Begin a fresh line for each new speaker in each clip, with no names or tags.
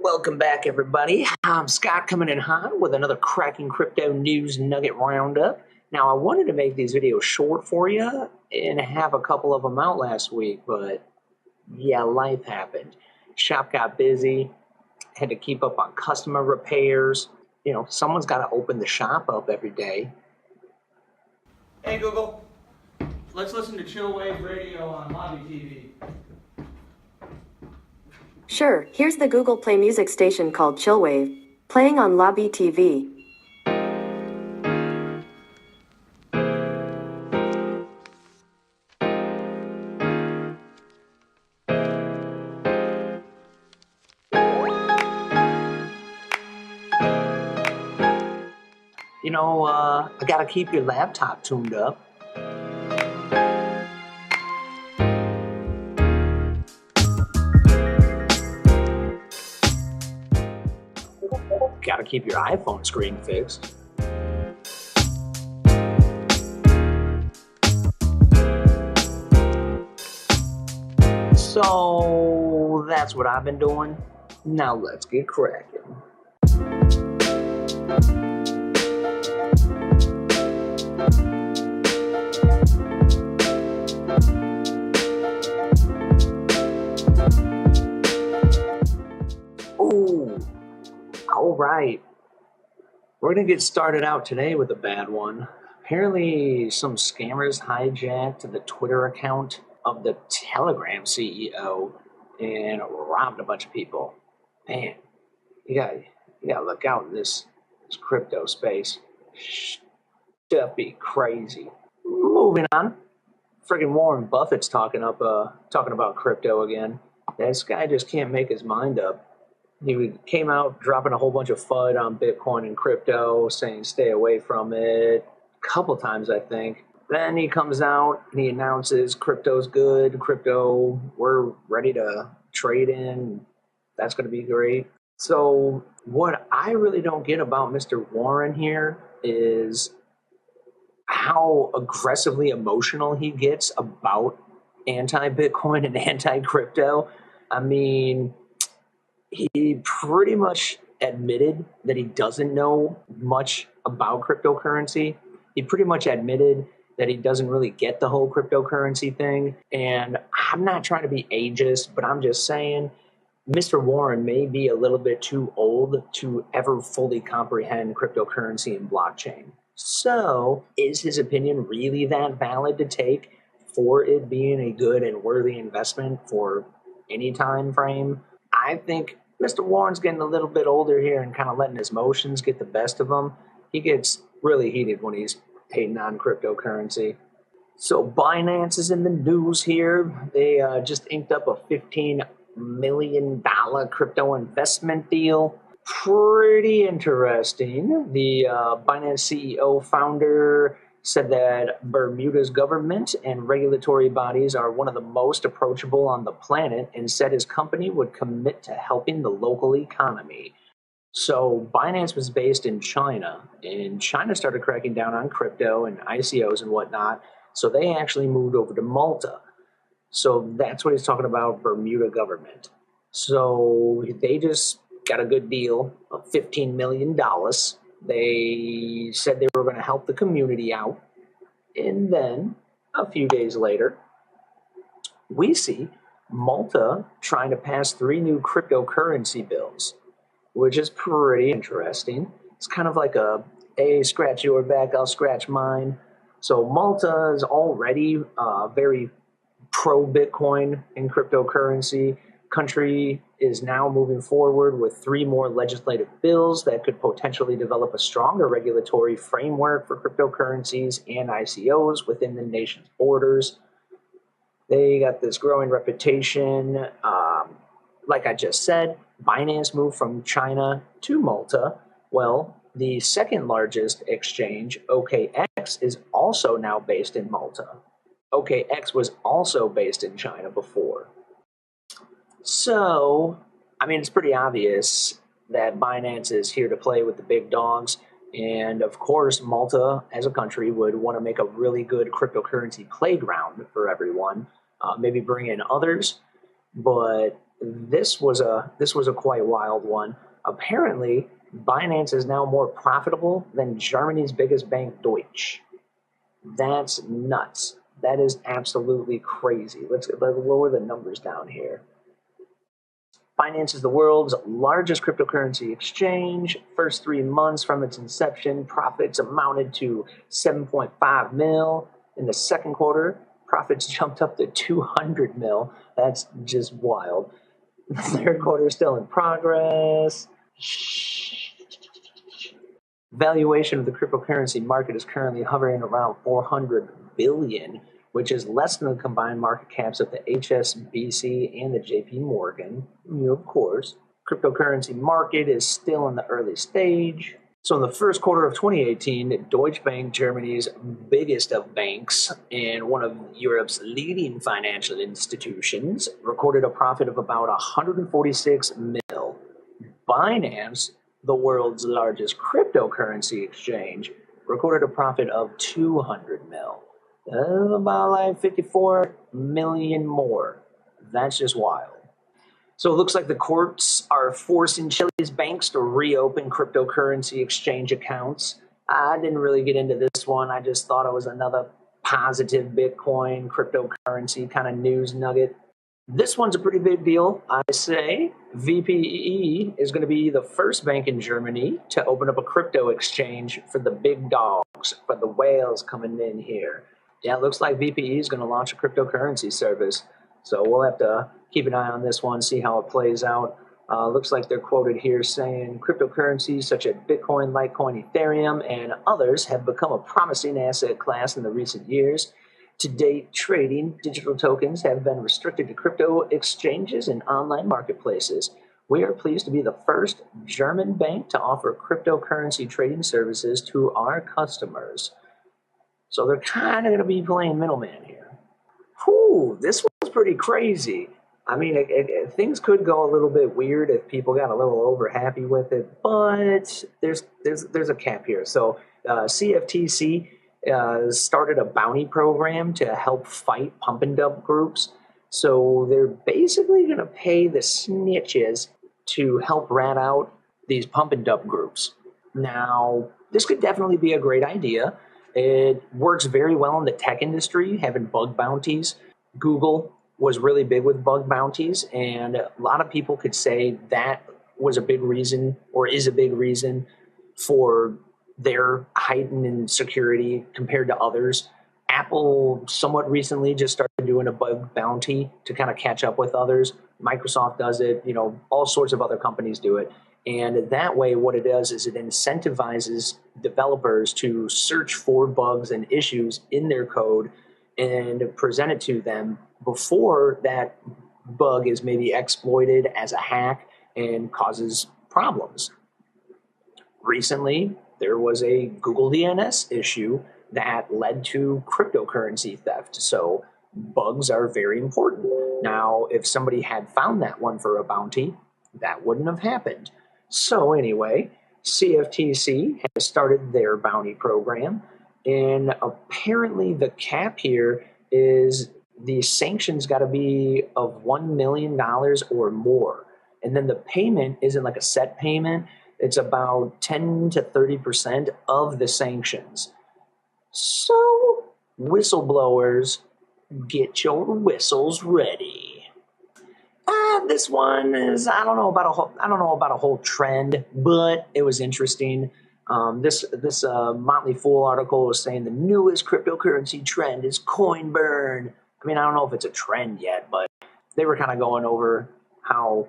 Welcome back, everybody. I'm Scott coming in hot with another cracking crypto news nugget roundup. Now, I wanted to make these videos short for you and have a couple of them out last week, but yeah, life happened. Shop got busy, had to keep up on customer repairs. You know, someone's got to open the shop up every day.
Hey Google, let's listen to Chillwave Radio on Lobby TV.
Sure, here's the Google Play music station called Chillwave, playing on Lobby TV.
You know, I got to keep your laptop tuned up. Got to keep your iPhone screen fixed. So that's what I've been doing. Now let's get cracking. Ooh, all right. We're going to get started out today with a bad one. Apparently, some scammers hijacked the Twitter account of the Telegram CEO and robbed a bunch of people. Man, you gotta look out in this crypto space. Stuff be crazy. Moving on. Friggin' Warren Buffett's talking about crypto again. This guy just can't make his mind up. He came out dropping a whole bunch of FUD on Bitcoin and crypto, saying stay away from it a couple times, I think. Then he comes out and he announces crypto's good. Crypto, we're ready to trade in. That's going to be great. So what I really don't get about Mr. Warren here is how aggressively emotional he gets about anti-Bitcoin and anti-crypto. I mean, he pretty much admitted that he doesn't know much about cryptocurrency. He pretty much admitted that he doesn't really get the whole cryptocurrency thing. And I'm not trying to be ageist, but I'm just saying Mr. Warren may be a little bit too old to ever fully comprehend cryptocurrency and blockchain. So is his opinion really that valid to take for it being a good and worthy investment for any time frame? I think Mr. Warren's getting a little bit older here and kind of letting his emotions get the best of him. He gets really heated when he's hating on cryptocurrency. So Binance is in the news here. They just inked up a $15 million crypto investment deal. Pretty interesting. The Binance CEO founder said that Bermuda's government and regulatory bodies are one of the most approachable on the planet and said his company would commit to helping the local economy. So Binance was based in China, and China started cracking down on crypto and ICOs and whatnot, so they actually moved over to Malta. So that's what he's talking about, Bermuda government. So they just got a good deal of $15 million. They said they were going to help the community out. And then a few days later, we see Malta trying to pass 3 new cryptocurrency bills, which is pretty interesting. It's kind of like hey, scratch your back, I'll scratch mine. So Malta is already very pro-Bitcoin and cryptocurrency. Country is now moving forward with 3 more legislative bills that could potentially develop a stronger regulatory framework for cryptocurrencies and ICOs within the nation's borders. They got this growing reputation. Like I just said, Binance moved from China to Malta. Well, the second largest exchange, OKX, is also now based in Malta. OKX was also based in China before. So, I mean, it's pretty obvious that Binance is here to play with the big dogs. And of course, Malta as a country would want to make a really good cryptocurrency playground for everyone, maybe bring in others. But this was a quite wild one. Apparently, Binance is now more profitable than Germany's biggest bank, Deutsche. That's nuts. That is absolutely crazy. Let's lower the numbers down here. Binance is the world's largest cryptocurrency exchange. First 3 months from its inception, profits amounted to 7.5 mil. In the second quarter, profits jumped up to 200 mil. That's just wild. The third quarter is still in progress. Valuation of the cryptocurrency market is currently hovering around 400 billion, which is less than the combined market caps of the HSBC and the JP Morgan. Of course, cryptocurrency market is still in the early stage. So in the first quarter of 2018, Deutsche Bank, Germany's biggest of banks and one of Europe's leading financial institutions, recorded a profit of about 146 mil. Binance, the world's largest cryptocurrency exchange, recorded a profit of 200 mil. That's about like 54 million more. That's just wild. So it looks like the courts are forcing Chile's banks to reopen cryptocurrency exchange accounts. I didn't really get into this one. I just thought it was another positive Bitcoin cryptocurrency kind of news nugget. This one's a pretty big deal, I say. VPE is going to be the first bank in Germany to open up a crypto exchange for the big dogs, for the whales coming in here. Yeah, it looks like VPE is going to launch a cryptocurrency service. So we'll have to keep an eye on this one, see how it plays out. Looks like they're quoted here saying cryptocurrencies such as Bitcoin, Litecoin, Ethereum, and others have become a promising asset class in the recent years. To date, trading digital tokens have been restricted to crypto exchanges and online marketplaces. We are pleased to be the first German bank to offer cryptocurrency trading services to our customers. So they're kind of going to be playing middleman here. Whew, this one's pretty crazy. I mean, things could go a little bit weird if people got a little over happy with it, but there's a cap here. So CFTC started a bounty program to help fight pump and dump groups. So they're basically going to pay the snitches to help rat out these pump and dump groups. Now, this could definitely be a great idea. It works very well in the tech industry, having bug bounties. Google was really big with bug bounties, and a lot of people could say that was a big reason, or is a big reason, for their heightened security compared to others. Apple somewhat recently just started doing a bug bounty to kind of catch up with others. Microsoft does it, all sorts of other companies do it. And that way, what it does is it incentivizes developers to search for bugs and issues in their code and present it to them before that bug is maybe exploited as a hack and causes problems. Recently, there was a Google DNS issue that led to cryptocurrency theft. So bugs are very important. Now, if somebody had found that one for a bounty, that wouldn't have happened. So anyway, CFTC has started their bounty program, and apparently the cap here is the sanctions got to be of $1 million or more. And then the payment isn't like a set payment. It's about 10 to 30% of the sanctions. So, whistleblowers, get your whistles ready. This one is I don't know about a whole trend, but it was interesting. This Motley Fool article was saying the newest cryptocurrency trend is coin burn. I mean, I don't know if it's a trend yet, but they were kind of going over how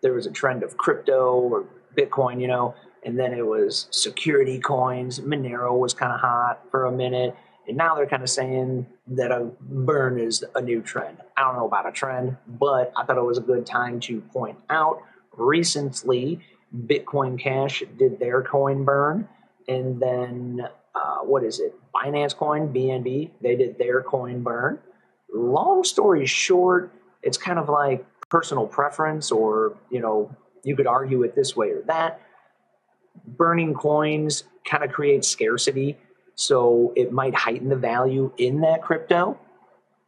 there was a trend of crypto or Bitcoin, and then it was security coins. Monero was kind of hot for a minute, and now they're kind of saying that a burn is a new trend. I don't know about a trend, but I thought it was a good time to point out. Recently, Bitcoin Cash did their coin burn, and then Binance Coin, BNB, they did their coin burn. Long story short, it's kind of like personal preference, or you could argue it this way or that. Burning coins kind of creates scarcity, so it might heighten the value in that crypto.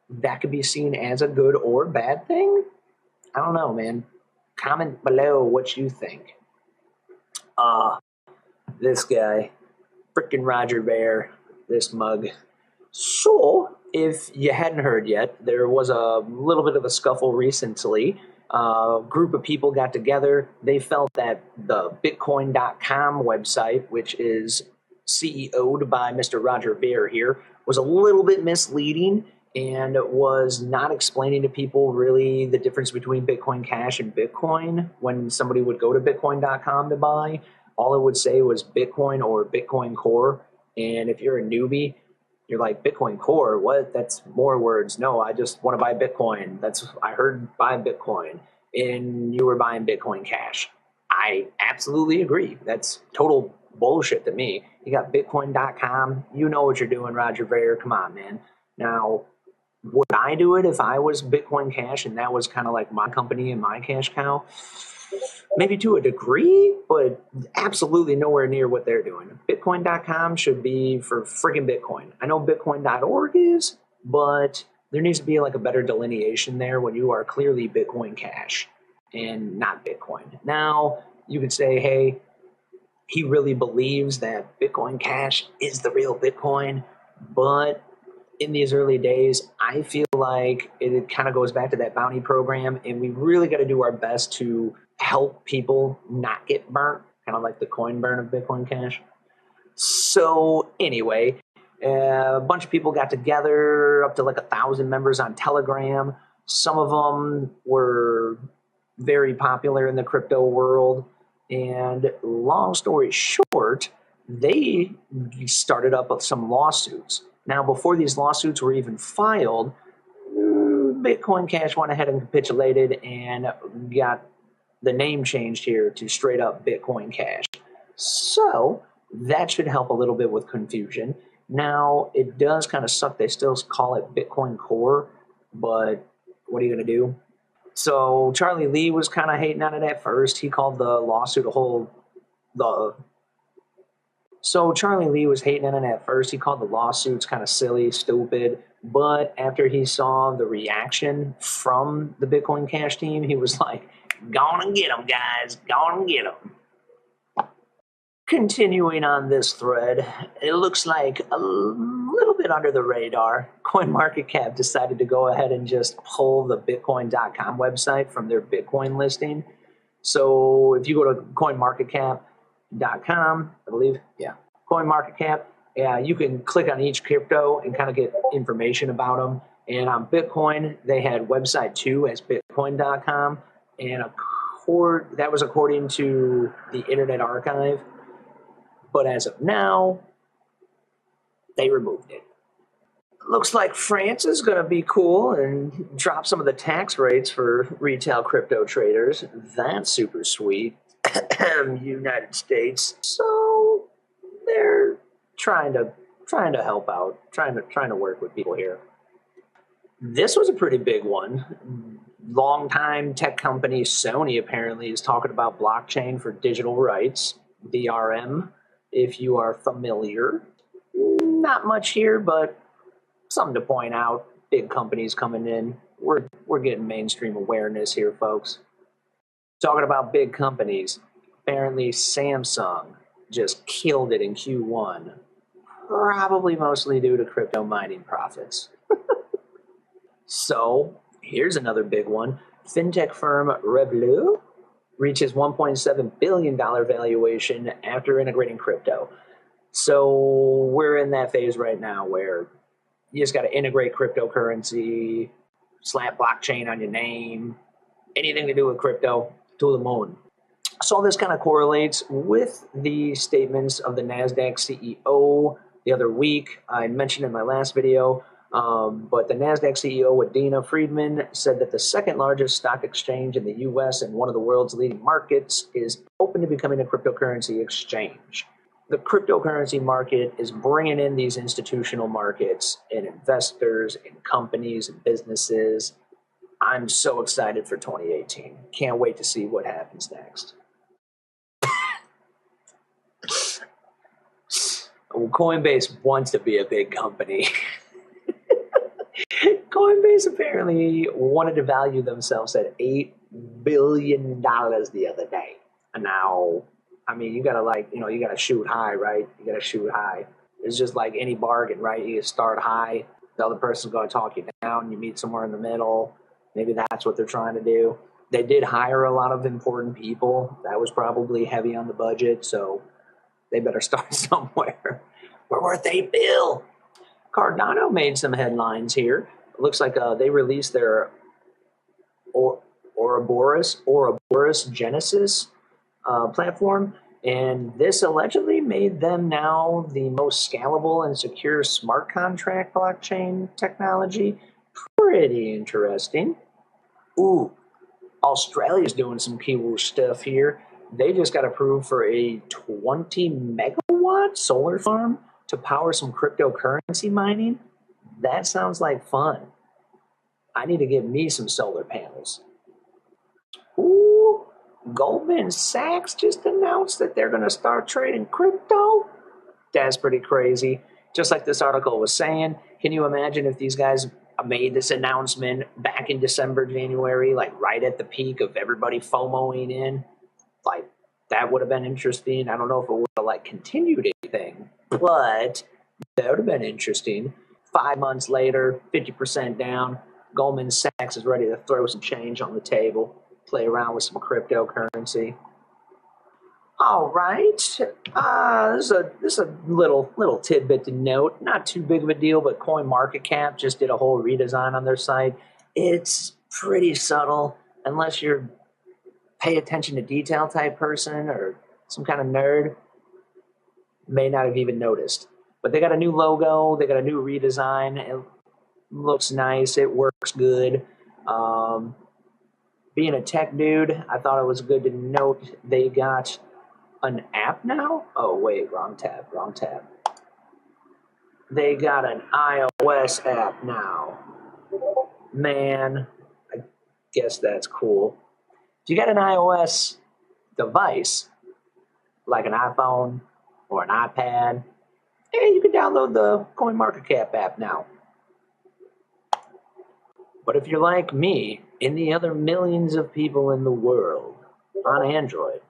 That could be seen as a good or bad thing. I don't know, man. Comment below what you think. This guy, frickin' Roger Bear, this mug. So, if you hadn't heard yet, there was a little bit of a scuffle recently. A group of people got together. They felt that the Bitcoin.com website, which is CEO'd by Mr. Roger Bear here, was a little bit misleading and was not explaining to people really the difference between Bitcoin Cash and Bitcoin. When somebody would go to Bitcoin.com to buy, all it would say was Bitcoin or Bitcoin Core. And if you're a newbie, you're like, Bitcoin Core, what? That's more words. No, I just want to buy Bitcoin. I heard buy Bitcoin, and you were buying Bitcoin Cash. I absolutely agree. That's total bullshit to me. You got Bitcoin.com. You know what you're doing, Roger Ver. Come on, man. Now, would I do it if I was Bitcoin Cash and that was kind of like my company and my cash cow? Maybe to a degree, but absolutely nowhere near what they're doing. Bitcoin.com should be for friggin' Bitcoin. I know Bitcoin.org is, but there needs to be like a better delineation there when you are clearly Bitcoin Cash and not Bitcoin. Now, you could say, hey, he really believes that Bitcoin Cash is the real Bitcoin, but in these early days, I feel like it kind of goes back to that bounty program, and we really got to do our best to help people not get burnt, kind of like the coin burn of Bitcoin Cash. So anyway, a bunch of people got together, up to like 1,000 members on Telegram. Some of them were very popular in the crypto world, and long story short, they started up with some lawsuits. Now, before these lawsuits were even filed, Bitcoin Cash went ahead and capitulated and got the name changed here to straight up Bitcoin Cash. So that should help a little bit with confusion. Now, it does kind of suck. They still call it Bitcoin Core, but what are you going to do? So Charlie Lee was kind of hating on it at first. He called the lawsuit So Charlie Lee was hating on it at first. He called the lawsuits kind of silly, stupid. But after he saw the reaction from the Bitcoin Cash team, he was like, go on and get them, guys. Go on and get them. Continuing on this thread, it looks like a little bit under the radar. CoinMarketCap decided to go ahead and just pull the Bitcoin.com website from their Bitcoin listing. So if you go to CoinMarketCap.com, I believe, yeah, CoinMarketCap, yeah, you can click on each crypto and kind of get information about them. And on Bitcoin, they had website 2 as Bitcoin.com, and that was according to the Internet Archive. But as of now, they removed it. Looks like France is going to be cool and drop some of the tax rates for retail crypto traders. That's super sweet. United States. So they're trying to help out, trying to work with people here. This was a pretty big one. Longtime tech company Sony apparently is talking about blockchain for digital rights, DRM. If you are familiar, not much here, but something to point out. Big companies coming in. We're getting mainstream awareness here, folks. Talking about big companies, apparently Samsung just killed it in Q1, probably mostly due to crypto mining profits. So here's another big one. FinTech firm Revolut reaches $1.7 billion valuation after integrating crypto. So we're in that phase right now where you just got to integrate cryptocurrency, slap blockchain on your name, anything to do with crypto, to the moon. So this kind of correlates with the statements of the NASDAQ CEO the other week. I mentioned in my last video, but the NASDAQ CEO, Adena Friedman, said that the second largest stock exchange in the U.S. and one of the world's leading markets is open to becoming a cryptocurrency exchange. The cryptocurrency market is bringing in these institutional markets and investors and companies and businesses. I'm so excited for 2018. Can't wait to see what happens next. Well, Coinbase wants to be a big company. Coinbase apparently wanted to value themselves at $8 billion the other day. And now, I mean, you gotta you gotta shoot high, right? You gotta shoot high. It's just like any bargain, right? You start high, the other person's gonna talk you down, you meet somewhere in the middle. Maybe that's what they're trying to do. They did hire a lot of important people. That was probably heavy on the budget, so they better start somewhere. We're worth $8 billion. Cardano made some headlines here. It looks like they released their Ouroboros Genesis platform, and this allegedly made them now the most scalable and secure smart contract blockchain technology. Pretty interesting. Ooh, Australia's doing some cool stuff here. They just got approved for a 20 megawatt solar farm to power some cryptocurrency mining. That sounds like fun. I need to get me some solar panels. Ooh, Goldman Sachs just announced that they're going to start trading crypto. That's pretty crazy. Just like this article was saying, can you imagine if these guys made this announcement back in December, January, like right at the peak of everybody FOMOing in? Like, that would have been interesting. I don't know if it would have like continued anything, but that would have been interesting. 5 months later, 50% down, Goldman Sachs is ready to throw some change on the table, play around with some cryptocurrency. All right. This is a little tidbit to note. Not too big of a deal, but CoinMarketCap just did a whole redesign on their site. It's pretty subtle, unless you're pay attention to detail type person or some kind of nerd. May not have even noticed. But they got a new logo. They got a new redesign. It looks nice. It works good. Being a tech dude, I thought it was good to note they got an app now? Oh, wait, wrong tab. They got an iOS app now. Man, I guess that's cool. If you got an iOS device, like an iPhone or an iPad, you can download the CoinMarketCap app now. But if you're like me and the other millions of people in the world on Android,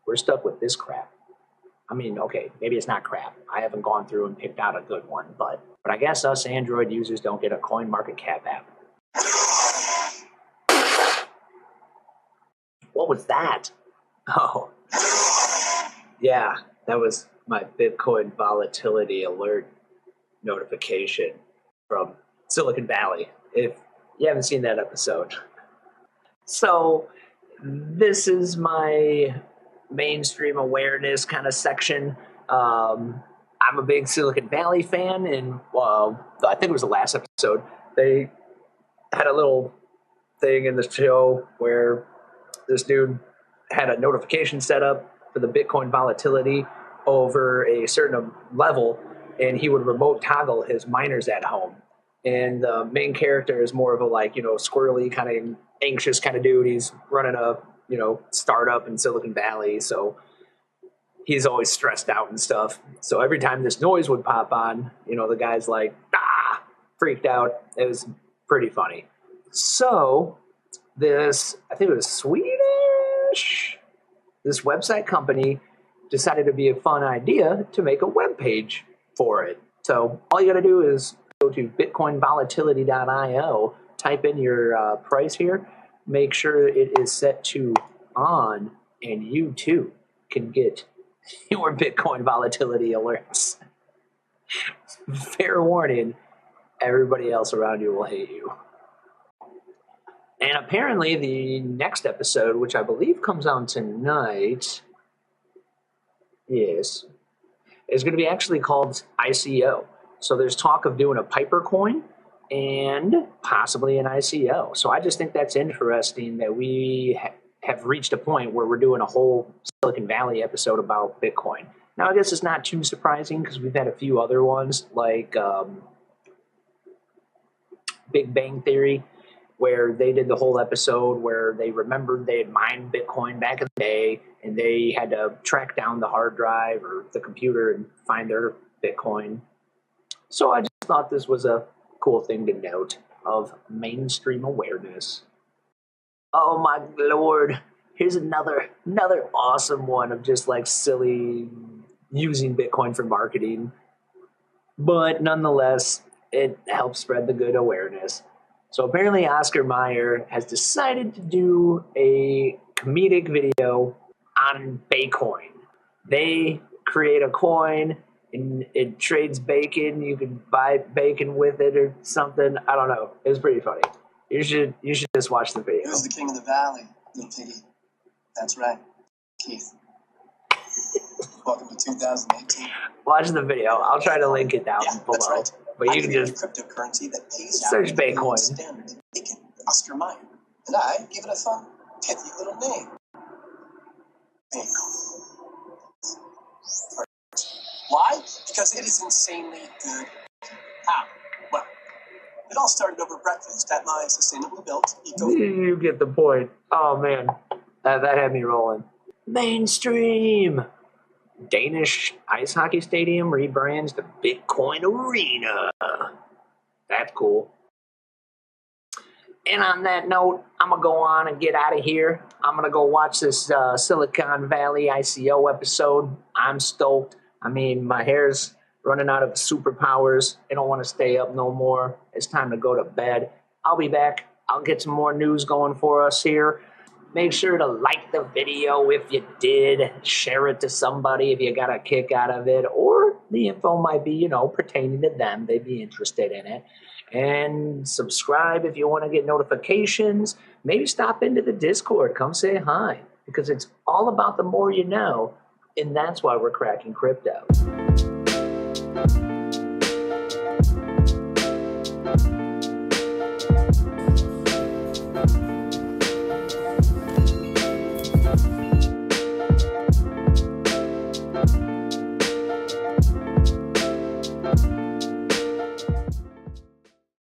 we're stuck with this crap. I mean, okay, maybe it's not crap. I haven't gone through and picked out a good one, but I guess us Android users don't get a CoinMarketCap app. What was that? Oh, yeah, that was my Bitcoin volatility alert notification from Silicon Valley, if you haven't seen that episode. So this is my mainstream awareness kind of section. I'm a big Silicon Valley fan, and I think it was the last episode. They had a little thing in the show where this dude had a notification set up for the Bitcoin volatility over a certain level, and he would remote toggle his miners at home. And the main character is more of a squirrely kind of anxious kind of dude. He's running a startup in Silicon Valley, so he's always stressed out and stuff. So every time this noise would pop on, the guy's like, freaked out. It was pretty funny. So this, I think it was Swedish, this website company decided to be a fun idea to make a web page for it. So all you got to do is go to bitcoinvolatility.io, type in your price here, make sure it is set to on, and you too can get your Bitcoin volatility alerts. Fair warning, everybody else around you will hate you. And apparently the next episode, which I believe comes out tonight, yes, is going to be actually called ICO. So there's talk of doing a Piper coin and possibly an ICO. So I just think that's interesting that we have reached a point where we're doing a whole Silicon Valley episode about Bitcoin. Now, I guess it's not too surprising because we've had a few other ones like Big Bang Theory, where they did the whole episode where they remembered they had mined Bitcoin back in the day and they had to track down the hard drive or the computer and find their Bitcoin. So I just thought this was a cool thing to note of mainstream awareness. Oh my lord. Here's another awesome one of just like silly using Bitcoin for marketing. But nonetheless, it helps spread the good awareness. So apparently Oscar Mayer has decided to do a comedic video on Bitcoin. They create a coin and it trades bacon. You can buy bacon with it or something. I don't know. It was pretty funny. You should just watch the video.
Who's the king of the valley, little piggy? That's right, Keith. Welcome to 2018.
Watch the video. I'll try to link it down below.
That's right.
But you can just
cryptocurrency that pays
search
out
Bitcoin.
Standard bacon, Oscar Mayer, and I give it a fun, pithy little name. Bitcoin. Why? Because it is insanely good. How? Well, it all started over breakfast at my sustainably built eco.
You get the point. Oh man, that had me rolling. Mainstream. Danish ice hockey stadium rebrands to Bitcoin Arena. That's cool. And on that note, I'm going to go on and get out of here. I'm going to go watch this Silicon Valley ICO episode. I'm stoked. I mean, my hair's running out of superpowers. I don't want to stay up no more. It's time to go to bed. I'll be back. I'll get some more news going for us here. Make sure to like the video if you did. Share it to somebody if you got a kick out of it. Or the info might be, pertaining to them. They'd be interested in it. And subscribe if you want to get notifications. Maybe stop into the Discord. Come say hi. Because it's all about the more you know. And that's why we're cracking crypto.